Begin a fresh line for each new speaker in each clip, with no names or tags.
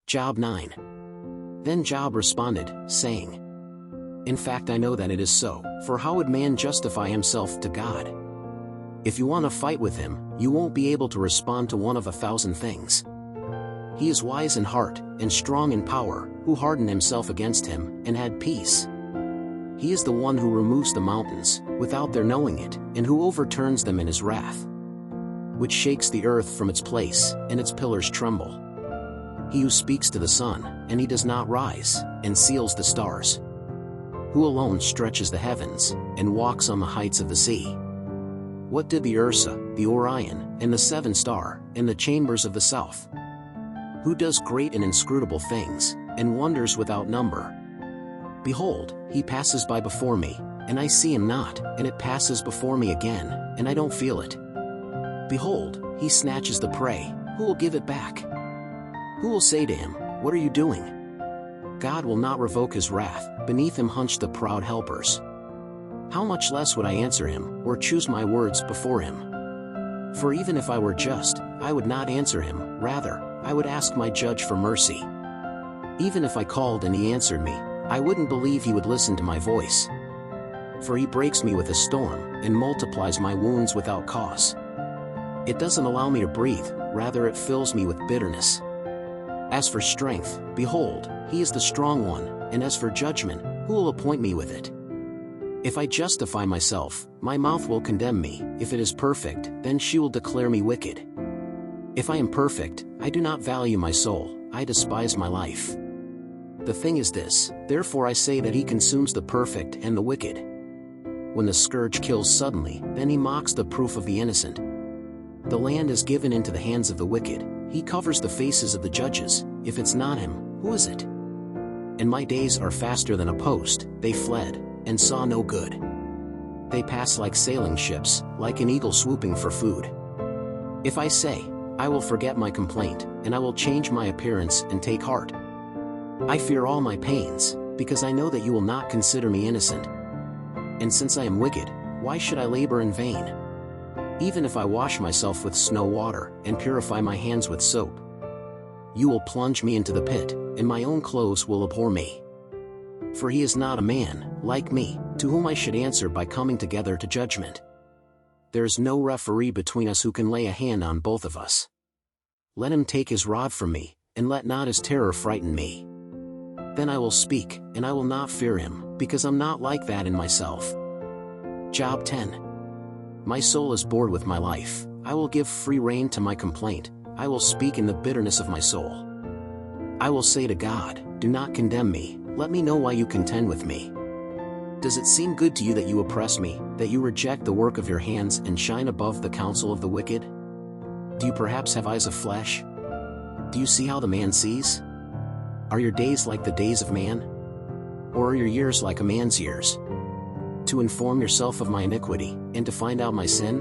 Job 9. Then Job responded, saying, In fact, I know that it is so, for how would man justify himself to God? If you want to fight with him, you won't be able to respond to one of 1,000 things. He is wise in heart, and strong in power, who hardened himself against him, and had peace. He is the one who removes the mountains, without their knowing it, and who overturns them in his wrath, which shakes the earth from its place, and its pillars tremble. He who speaks to the sun, and he does not rise, and seals the stars, who alone stretches the heavens, and walks on the heights of the sea. What did the Ursa, the Orion, and the seven star, and the chambers of the south? Who does great and inscrutable things, and wonders without number? Behold, he passes by before me, and I see him not, and it passes before me again, and I don't feel it. Behold, he snatches the prey, who will give it back? Who will say to him, What are you doing? God will not revoke his wrath, beneath him hunch the proud helpers. How much less would I answer him, or choose my words before him? For even if I were just, I would not answer him, rather, I would ask my judge for mercy. Even if I called and he answered me, I wouldn't believe he would listen to my voice. For he breaks me with a storm, and multiplies my wounds without cause. It doesn't allow me to breathe, rather it fills me with bitterness. As for strength, behold, he is the strong one, and as for judgment, who will appoint me with it? If I justify myself, my mouth will condemn me. If it is perfect, then she will declare me wicked. If I am perfect, I do not value my soul, I despise my life. The thing is this, therefore I say that he consumes the perfect and the wicked. When the scourge kills suddenly, then he mocks the proof of the innocent. The land is given into the hands of the wicked, he covers the faces of the judges. If it's not him, who is it? And my days are faster than a post, they fled, and saw no good. They pass like sailing ships, like an eagle swooping for food. If I say, I will forget my complaint, and I will change my appearance and take heart, I fear all my pains, because I know that you will not consider me innocent. And since I am wicked, why should I labor in vain? Even if I wash myself with snow water, and purify my hands with soap, you will plunge me into the pit, and my own clothes will abhor me. For he is not a man, like me, to whom I should answer by coming together to judgment. There is no referee between us who can lay a hand on both of us. Let him take his rod from me, and let not his terror frighten me. Then I will speak, and I will not fear him, because I'm not like that in myself. Job 10. My soul is bored with my life, I will give free rein to my complaint, I will speak in the bitterness of my soul. I will say to God, Do not condemn me, let me know why you contend with me. Does it seem good to you that you oppress me, that you reject the work of your hands and shine above the counsel of the wicked? Do you perhaps have eyes of flesh? Do you see how the man sees? Are your days like the days of man? Or are your years like a man's years? To inform yourself of my iniquity, and to find out my sin?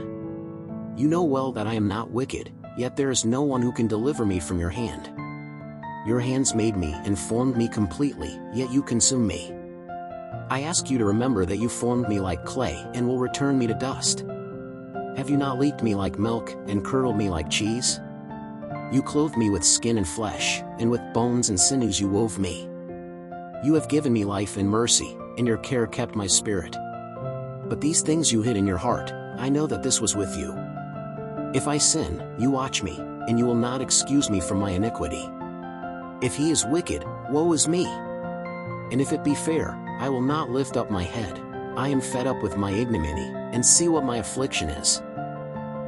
You know well that I am not wicked, yet there is no one who can deliver me from your hand. Your hands made me and formed me completely, yet you consume me. I ask you to remember that you formed me like clay and will return me to dust. Have you not leaked me like milk, and curdled me like cheese? You clothed me with skin and flesh, and with bones and sinews you wove me. You have given me life and mercy, and your care kept my spirit. But these things you hid in your heart, I know that this was with you. If I sin, you watch me, and you will not excuse me from my iniquity. If he is wicked, woe is me. And if it be fair, I will not lift up my head. I am fed up with my ignominy, and see what my affliction is.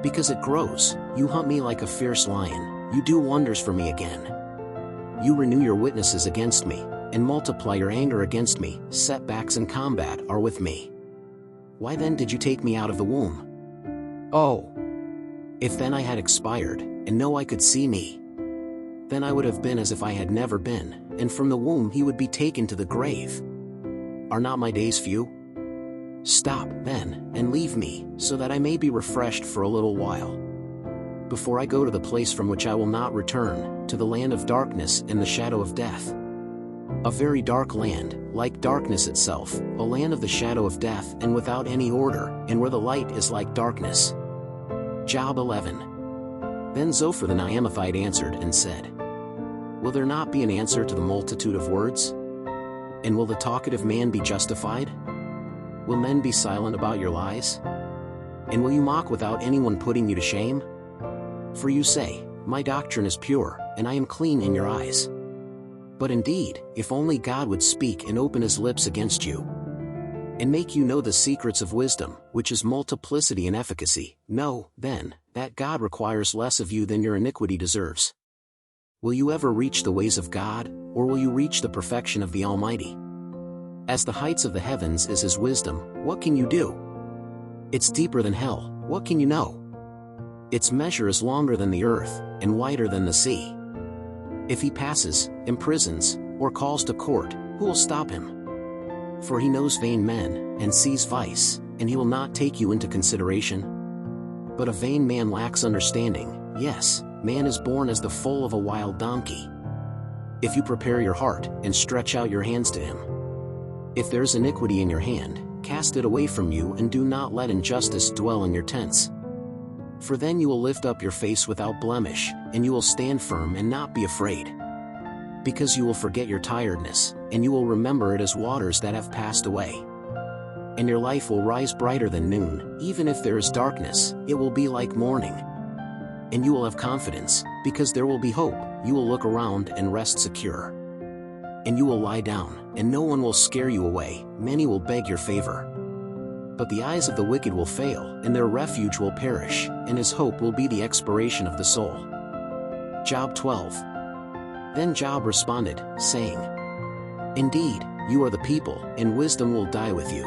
Because it grows, you hunt me like a fierce lion, you do wonders for me again. You renew your witnesses against me, and multiply your anger against me, setbacks and combat are with me. Why then did you take me out of the womb? Oh! If then I had expired, and no eye could see me, then I would have been as if I had never been, and from the womb he would be taken to the grave. Are not my days few? Stop, then, and leave me, so that I may be refreshed for a little while, before I go to the place from which I will not return, to the land of darkness and the shadow of death. A very dark land, like darkness itself, a land of the shadow of death and without any order, and where the light is like darkness. Job 11. Then Zophar the Naamathite answered and said, will there not be an answer to the multitude of words? And will the talkative man be justified? Will men be silent about your lies? And will you mock without anyone putting you to shame? For you say, my doctrine is pure, and I am clean in your eyes. But indeed, if only God would speak and open his lips against you, and make you know the secrets of wisdom, which is multiplicity and efficacy, know, then, that God requires less of you than your iniquity deserves. Will you ever reach the ways of God, or will you reach the perfection of the Almighty? As the heights of the heavens is his wisdom, what can you do? It's deeper than hell, what can you know? Its measure is longer than the earth, and wider than the sea. If he passes, imprisons, or calls to court, who will stop him? For he knows vain men, and sees vice, and he will not take you into consideration. But a vain man lacks understanding, yes, man is born as the foal of a wild donkey. If you prepare your heart, and stretch out your hands to him. If there is iniquity in your hand, cast it away from you and do not let injustice dwell in your tents. For then you will lift up your face without blemish, and you will stand firm and not be afraid. Because you will forget your tiredness, and you will remember it as waters that have passed away. And your life will rise brighter than noon, even if there is darkness, it will be like morning. And you will have confidence, because there will be hope, you will look around and rest secure. And you will lie down, and no one will scare you away, many will beg your favor. But the eyes of the wicked will fail, and their refuge will perish, and his hope will be the expiration of the soul. Job 12. Then Job responded, saying, Indeed, you are the people, and wisdom will die with you.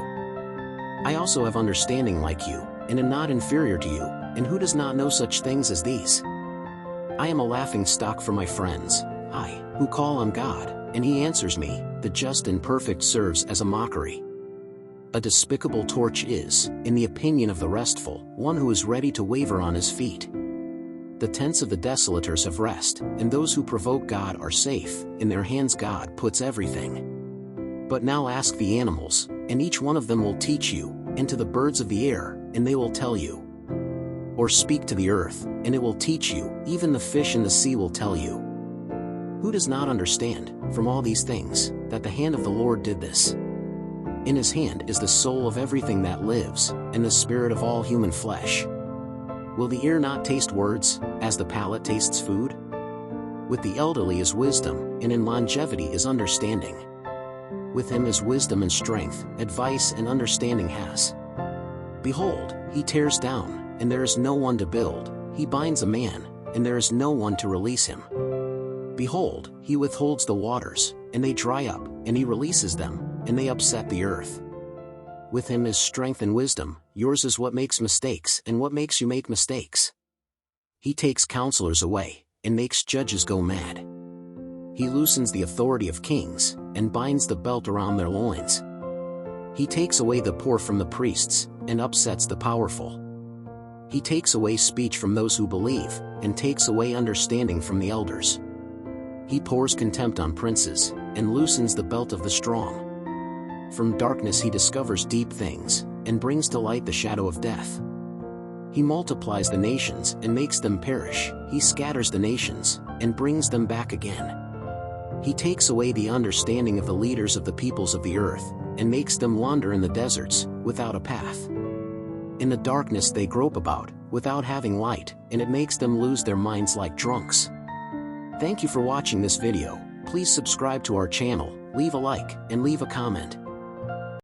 I also have understanding like you, and am not inferior to you, and who does not know such things as these? I am a laughing stock for my friends, I, who call on God, and he answers me, the just and perfect serves as a mockery. A despicable torch is, in the opinion of the restful, one who is ready to waver on his feet. The tents of the desolators have rest, and those who provoke God are safe, in their hands God puts everything. But now ask the animals, and each one of them will teach you, and to the birds of the air, and they will tell you. Or speak to the earth, and it will teach you, even the fish in the sea will tell you. Who does not understand, from all these things, that the hand of the Lord did this? In his hand is the soul of everything that lives, and the spirit of all human flesh. Will the ear not taste words, as the palate tastes food? With the elderly is wisdom, and in longevity is understanding. With him is wisdom and strength, advice and understanding has. Behold, he tears down, and there is no one to build, he binds a man, and there is no one to release him. Behold, he withholds the waters, and they dry up, and he releases them, and they upset the earth. With him is strength and wisdom, yours is what makes mistakes and what makes you make mistakes. He takes counselors away, and makes judges go mad. He loosens the authority of kings, and binds the belt around their loins. He takes away the poor from the priests, and upsets the powerful. He takes away speech from those who believe, and takes away understanding from the elders. He pours contempt on princes, and loosens the belt of the strong. From darkness he discovers deep things, and brings to light the shadow of death. He multiplies the nations and makes them perish, he scatters the nations, and brings them back again. He takes away the understanding of the leaders of the peoples of the earth, and makes them wander in the deserts, without a path. In the darkness they grope about, without having light, and it makes them lose their minds like drunks. Thank you for watching this video. Please subscribe to our channel, leave a like, and leave a comment.